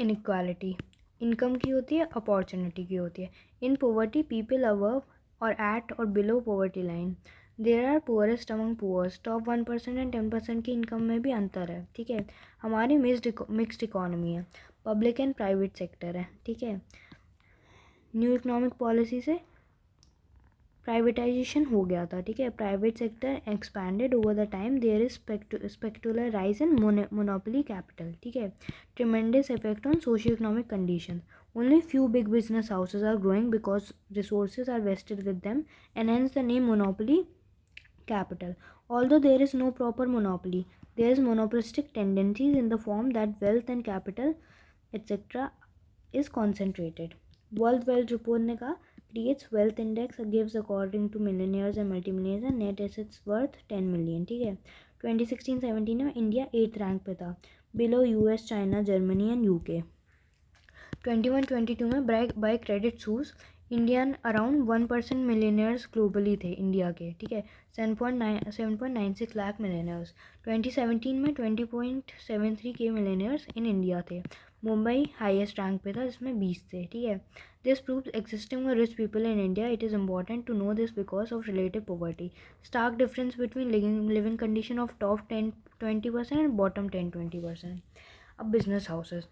Inequality, income की होती है, अपॉर्चुनिटी की होती है। इन पॉवर्टी पीपल अबव और एट और below poverty line, there are poorest among poors, top 1% and 10% की इनकम में भी अंतर है, ठीक है। हमारी मिक्स्ड इकोनॉमी है, पब्लिक एंड प्राइवेट सेक्टर है, ठीक है। न्यू इकोनॉमिक पॉलिसी से प्राइवेटाइजेशन हो गया था, ठीक है। Private sector expanded over the time, there is spectacular rise in monopoly capital, ठीक है। Tremendous effect on socio economic condition, only few big business houses are growing because resources are vested with them, and hence the name monopoly capital. Although there is no proper monopoly, there is monopolistic tendencies in the form that wealth and capital etc is concentrated. World Wealth Report ने कहा creates wealth index gives according to millionaires and multimillionaires and net assets worth 10 million, ठीक है। 2016-17 में India 8th rank पे था, below US, China, Germany and UK. 21-22 में by credit source Indian around 1% millionaires globally थे India के, ठीक है। 7.96 लाख मिलियनर्स। 2017 में 20.73 के मिलियनर्स इन इंडिया थे। मुंबई हाईएस्ट रैंक पे था जिसमें 20 थे, ठीक है। This proves existing rich people in India. It is important to know this because of relative poverty, stark difference between living condition of top 10-20% and bottom 10-20%। अब business houses,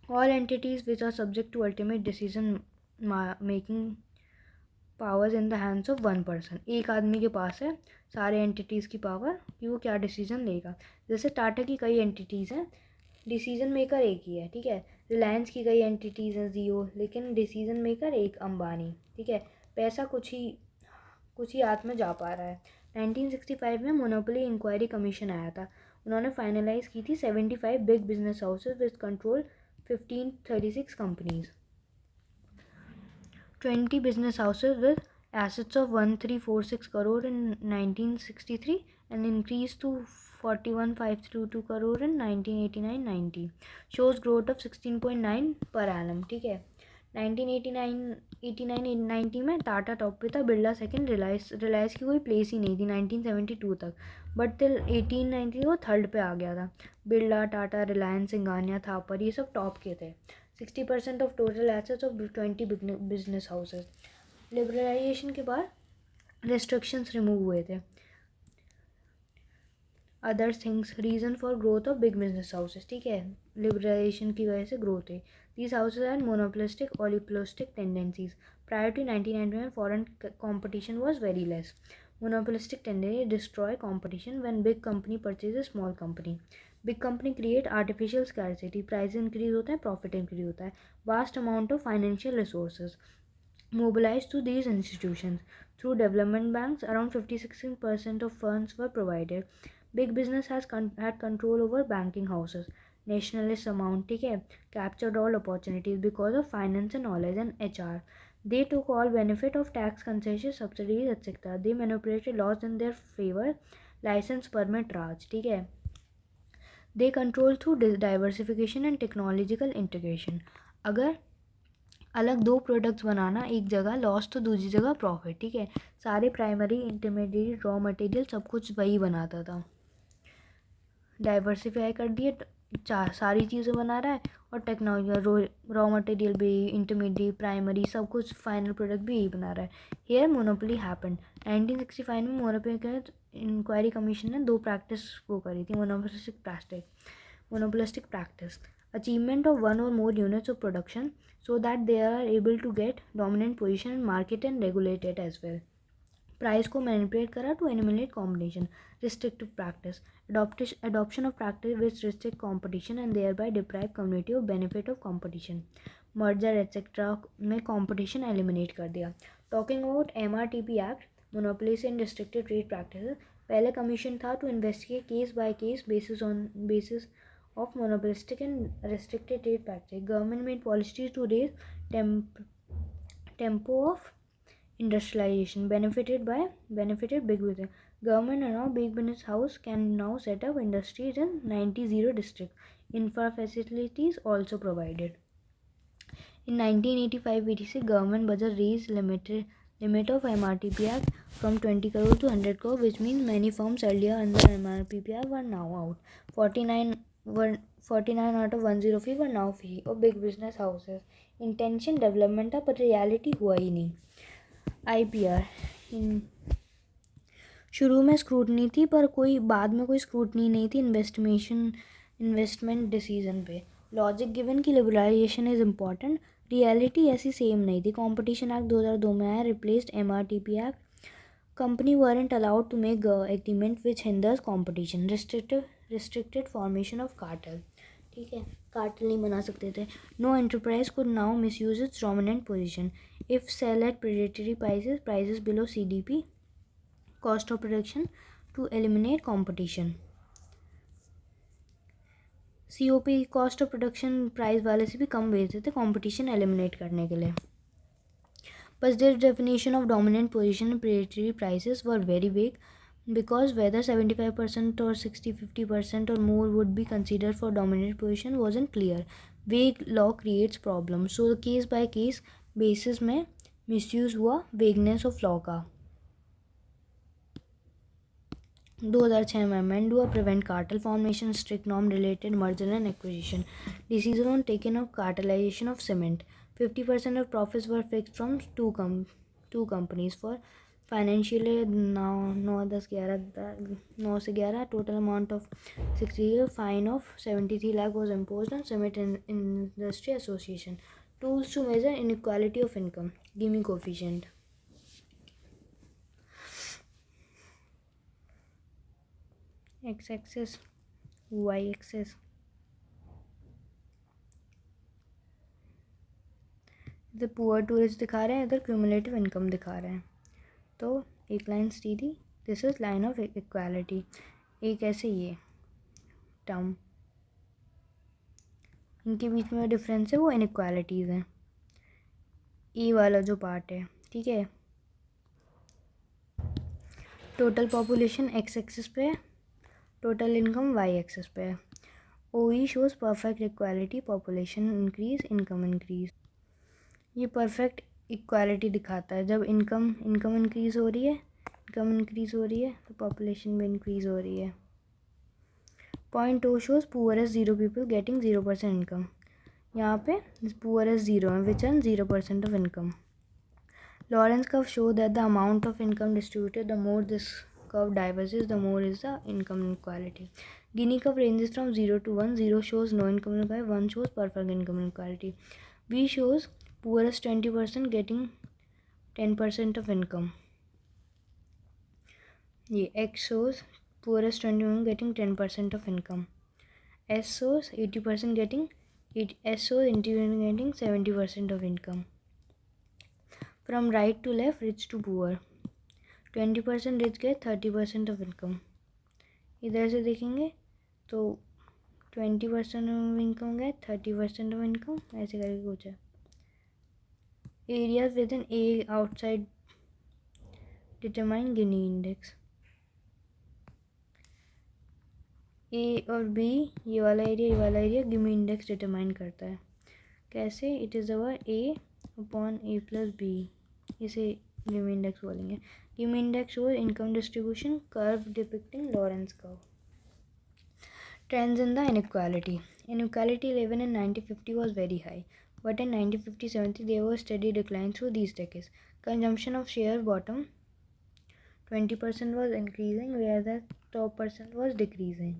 all entities which are subject to ultimate decision making powers in the hands of one person, एक आदमी के पास है सारे entities की power कि वो क्या डिसीजन लेगा। जैसे टाटा की कई एंटिटीज़ हैं, डिसीजन मेकर एक ही है, ठीक है। रिलायंस की कई एंटिटीज़ हैं, जियो, लेकिन डिसीजन मेकर एक अंबानी, ठीक है। पैसा कुछ ही हाथ में जा पा रहा है। 1965 में मोनोपोली इंक्वायरी कमीशन आया था, उन्होंने फाइनलाइज की थी 75 big business houses with control 1536 companies, 20 business houses with assets of 1346 crore in 1963 and increased to 41,522 crore in 1989-90, shows growth of 16.9 per annum, ठीक है। 1989-90 में टाटा टॉप पे था, बिरला सेकंड, रिलायंस की कोई प्लेस ही नहीं थी 1972 तक, बट टिल 1890 वो थर्ड पे आ गया था। बिरला, टाटा, रिलायंस, सिंगानिया, थापर ये सब टॉप के थे। 60% of total assets of 20 business houses. Liberalisation के बाद रेस्ट्रिक्शंस रिमूव हुए थे। Other things, reason for growth of big business houses, ठीक है। लिबरलाइजेशन की वजह से ग्रोथ है। These houses are monopolistic oligopolistic tendencies. Prior to 1990 में foreign competition was very less. Monopolistic tendency destroy competition when big company purchase small company. Big company create artificial scarcity, price increase होता है, profit increase होता है। Vast amount of financial resources mobilized to these institutions. Through development banks, around 56% of funds were provided. Big business has had control over banking houses. Nationalist amount, ठीक है, captured all opportunities because of finance and knowledge and HR. They took all benefit of tax concessions, subsidies, etc. They manipulated laws in their favor. License, permit, Raj, ठीक है. They control through diversification and technological integration. अगर अलग दो products बनाना, एक जगह loss तो दूसरी जगह प्रॉफिट, ठीक है। सारे प्राइमरी, इंटरमीडिएट, रॉ मटेरियल सब कुछ वही बनाता था। डाइवर्सिफाई कर दिए, सारी चीज़ें बना रहा है, और टेक्नोलॉजी, रॉ मटेरियल भी, इंटरमीडिएट, प्राइमरी, सब कुछ फाइनल प्रोडक्ट भी यही बना रहा है। Hair monopoly happened. 1965 में मोनोपोली इंक्वायरी कमीशन ने दो प्रैक्टिस वो करी थी, monopolistic practice, achievement of one or more units of production so that they are able to get dominant position in market and regulate it as well. Price को manipulate करा to eliminate competition. Restrictive practice, adoption of practice which restrict competition and thereby deprive community of benefit of competition. Merger etcetera में competition eliminate कर दिया। Talking about MRTP act, monopoly and restricted trade practice, पहले commission था to investigate case by case basis of monopolistic and restricted trade practice. Government made policies to raise tempo of industrialization, benefited big business. Government and now big business house can now set up industries in 90 district. Infra facilities also provided. In 1985-86, government budget raised limit of MRTP Act from 20 crore to 100 crore, which means many firms earlier under MRTP Act were now out. 49 out of 105 were now free और big business houses. Intention development था पर reality हुआ ही नहीं. IPR शुरू में scrutiny थी पर कोई बाद में कोई स्क्रूटनी नहीं थी इन्वेस्टमेंट डिसीजन पे. लॉजिक गिवन कि लिबरलाइजेशन इज़ इम्पॉर्टेंट, रियलिटी ऐसी सेम नहीं थी. कॉम्पिटिशन एक्ट 2002 में आया, replaced MRTP act. Company weren't allowed to make agreement which hinders competition. Restricted formation of cartel. ठीक है, कार्टेल नहीं बना सकते थे. No enterprise could now misuse its dominant position if sell at predatory prices below CDP cost of production to eliminate competition. COP cost of production price वाले से भी कम बेचते थे कंपटीशन एलिमिनेट करने के लिए. But their definition of dominant position and predatory prices were very vague because whether 75% or 50% or more would be considered for dominant position wasn't clear. Vague law creates problems. So case by case basis में misuse हुआ vagueness of law का. 2006 में amend हुआ prevent cartel formation, strict norm related merger and acquisition. Decision on taken of cartelization of cement. 50% of profits were fixed from two companies for financial year 9 से 11 total amount of 60 fine of 73 lakh was imposed on cement industry association. Tools to measure inequality of income. Gini coefficient. X axis, Y axis. इधर poor to rich दिखा रहे हैं, इधर cumulative income दिखा रहे हैं. तो एक line Sidhi, this is line of equality. एक ऐसे ये टर्म, इनके बीच में डिफरेंस है वो इनइक्वालिटीज़ हैं. ई वाला जो पार्ट है, ठीक है. टोटल पॉपुलेशन एक्स एक्सिस पे है, टोटल इनकम वाई एक्सिस पे है. OE shows perfect equality, population increase, income increase. ये परफेक्ट इक्वालिटी दिखाता है जब इनकम इंक्रीज़ हो रही है, तो पॉपुलेशन भी इंक्रीज़ हो रही है. Point O shows poor as 0 people getting 0% income. यहाँ पे पुअर एज 0 है which earn 0% of income. Lorenz curve show that the amount of income distributed, the more this curve diverges the more is the income inequality. Gini curve ranges from 0 to 1. 0 shows no income inequality, 1 shows perfect income inequality. V shows poorest 20% getting 10% of income. ये X shows poorest 21 getting 10% of income. S shows 80% getting S shows 80% getting 70% of income. From right to left, rich to poor. 20% rich get 30% of income. इधर से देखेंगे तो 20% of income गए 30% of income, ऐसे करके कुछ है. Areas with in a outside determine Gini index. A और बी, ये वाला एरिया गिनी इंडेक्स डिटरमाइन करता है. कैसे? It is our A upon A plus B, इसे गिनी इंडेक्स बोलेंगे. गिनी इंडेक्स वो income distribution curve depicting Lorenz curve. Trends in the inequality. Inequality level in 1950 was very high, but in 1950-70 there was steady decline through these decades. Consumption of share bottom 20% was increasing, whereas the top percent was decreasing.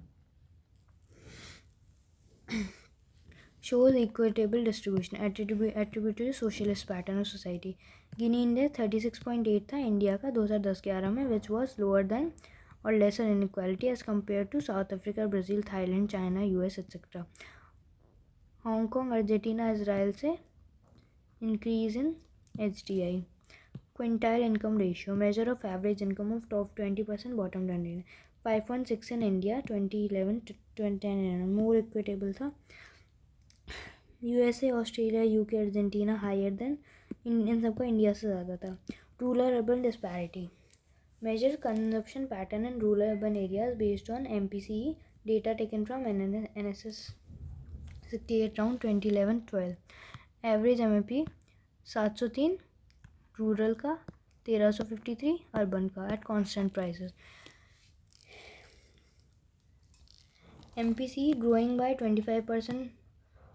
Shows equitable distribution attributed to socialist pattern of society. Guinea index 36.8 था India का 2010-11 में, which was lower than or lesser inequality as compared to South Africa, Brazil, Thailand, China, US, etc. Hong Kong, Argentina, Israel से increase in HDI. Quintile income ratio, measure of average income of top 20%, bottom 20%. 5.6 in India 2011 to 2010, more equitable था. USA, Australia, UK, Argentina higher than, इन सबका India से ज़्यादा था. Rural urban disparity, measure consumption pattern in rural urban areas based on MPCE data taken from NSS 68 round 2011-12. Average MAP 703 rural का, 1353 urban का at constant prices. MPC growing by 25%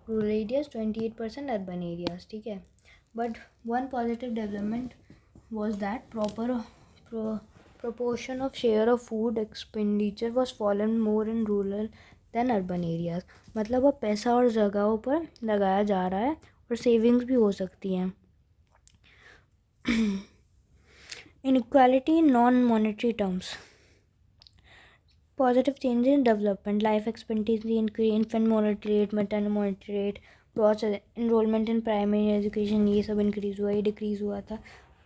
rural areas, 28% urban areas, ठीक है. But one positive development was that proportion of share of food expenditure was fallen more in rural than urban areas. मतलब अब पैसा और जगहों पर लगाया जा रहा है और सेविंग्स भी हो सकती हैं. Inequality in non-monetary terms. Positive changes in development, life expectancy increase, infant mortality rate, maternal mortality rate, gross enrollment in primary education, ये सब इंक्रीज हुआ, ये डिक्रीज हुआ था.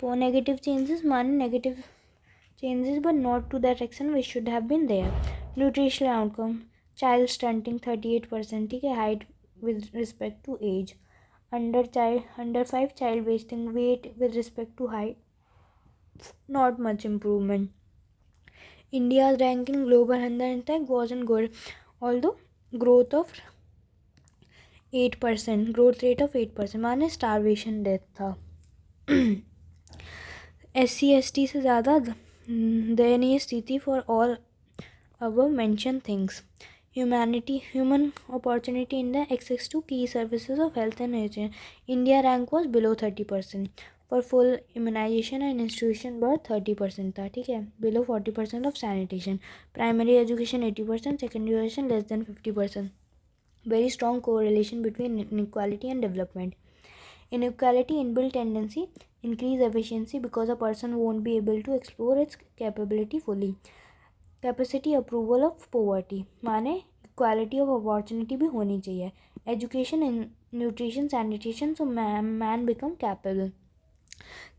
नेगेटिव चेंजेस माने negative changes but not to that extent which should have been there. Nutritional outcome, child stunting 38%, ठीक है, height with respect to age. Under 5 child wasting weight with respect to height, not much improvement. India's ranking global hunger index wasn't good, although growth rate of 8% माने starvation death था. SC/ST से ज़्यादा दयनीय स्थिति for all above mentioned things. Human opportunity in the access to key services of health and hygiene. India rank was below 30%. For full immunization and institution birth 30% था, ठीक है. Below 40% of sanitation. Primary education 80%, secondary education less than 50%. Very strong correlation between inequality and development. Inequality inbuilt tendency increase efficiency because a person won't be able to explore its capability fully. Capacity approval of poverty माने equality of opportunity भी होनी चाहिए. Education and nutrition sanitation so man become capable.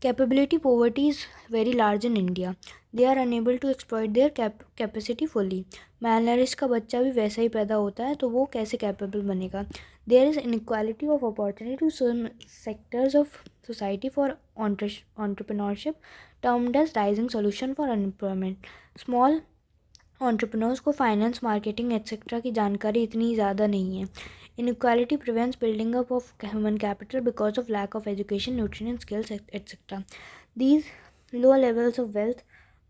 Capability poverty is very large in India. They are unable to exploit their capacity fully. Malnourish का बच्चा भी वैसा ही पैदा होता है तो वो कैसे कैपेबल बनेगा. There is inequality of opportunity to some sectors of society for entrepreneurship termed as rising solution for unemployment. Small entrepreneurs को फाइनेंस मार्केटिंग एट्सेट्रा की जानकारी इतनी ज़्यादा नहीं है. Inequality prevents building up of human capital because of lack of education nutrition skills etcetera. These low levels of wealth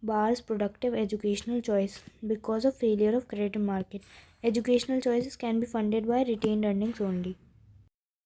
bars productive educational choice because of failure of credit market. Educational choices can be funded by retained earnings only.